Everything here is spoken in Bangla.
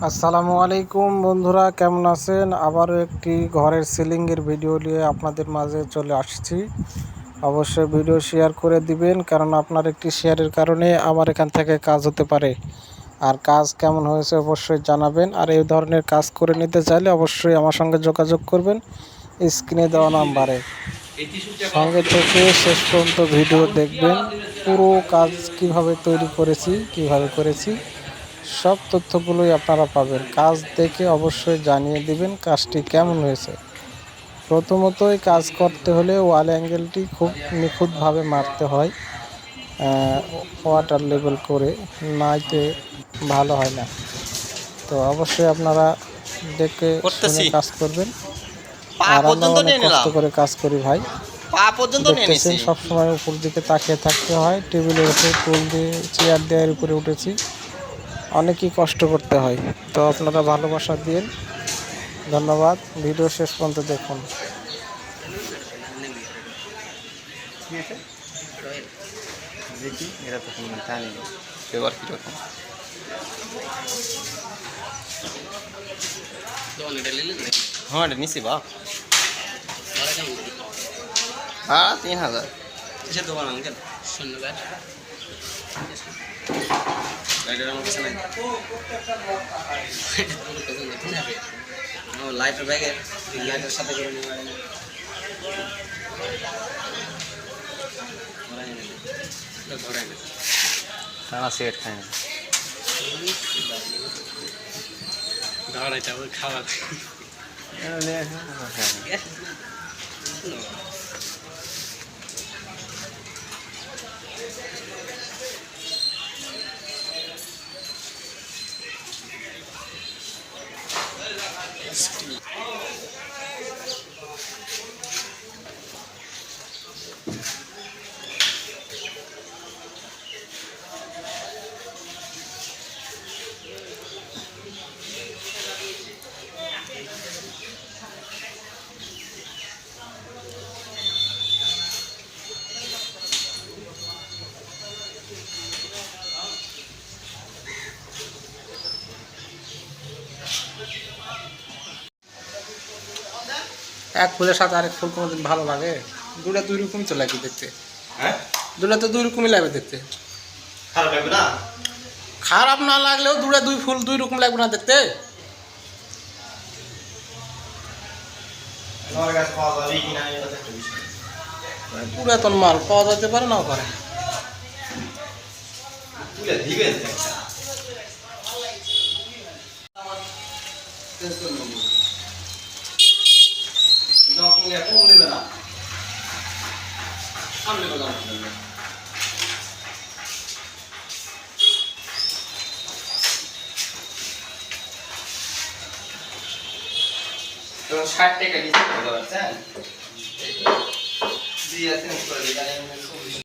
আসসালামু আলাইকুম বন্ধুরা, কেমন আছেন? আবারও একটি ঘরের সিলিংয়ের ভিডিও নিয়ে আপনাদের মাঝে চলে আসছি। অবশ্যই ভিডিও শেয়ার করে দিবেন, কারণ আপনার একটি শেয়ারের কারণে আমার এখান থেকে কাজ হতে পারে। আর কাজ কেমন হয়েছে অবশ্যই জানাবেন। আর এই ধরনের কাজ করে নিতে চাইলে অবশ্যই আমার সঙ্গে যোগাযোগ করবেন স্ক্রিনে দেওয়া নাম্বারে। সঙ্গে থেকে শেষ পর্যন্ত ভিডিও দেখবেন। পুরো কাজ কিভাবে তৈরি করেছি, কিভাবে করেছি, সব তথ্যগুলোই আপনারা পাবেন। কাজ দেখে অবশ্যই জানিয়ে দিবেন কাজটি কেমন হয়েছে। প্রথমতই কাজ করতে হলে ওয়াল অ্যাঙ্গেলটি খুব নিখুঁতভাবে মারতে হয়, ওয়াটার লেভেল করে, নাইতে ভালো হয় না। তো অবশ্যই আপনারা দেখে শুনে কাজ করবেন। আর আমরা অনেক কষ্ট করে কাজ করি ভাই, দেখতেছেন। সবসময় উপর দিকে তাকিয়ে থাকতে হয়। টেবিলের উপরে টুল দিয়ে, চেয়ার দেওয়ার উপরে উঠেছি, অনেকই কষ্ট করতে হয়। তো আপনারা ভালোবাসা দিন, ধন্যবাদ। ভিডিও শেষ পর্যন্ত দেখুন। দেখি এরা তো জানি না ব্যবহার কীরকম। হ্যাঁ এটা নিছি বা হ্যাঁ 3000 কিসের দোকান আঙ্কেল? শূন্যবার লাইটের আমার কাছে নাই। লাইটের ব্যাগে লাইটের সাথে করে নিয়ে টানা সিগারেট খায় না, খাওয়া এক ফুলের সাথে আরেক ফুল কোনোদিন ভালো লাগে? দুটা দুই রকমই তো লাগে দেখতে। হ্যাঁ দুটা তো দুই রকমই লাগবে দেখতে। খারাপ লাগবে না? খারাপ না লাগলেও দুটা দুই ফুল দুই রকম লাগবে না দেখতে? আমার কাছে পাওয়া যাবে কিনা এটা একটা বিষয়। পুরাতন মাল পাওয়া যেতে পারে, নাও পারে। তুলে দিবেন তো 60 টাকা নিতে হবে, বুঝতে পারছেন? দিয়ে চেঞ্জ করে দিই।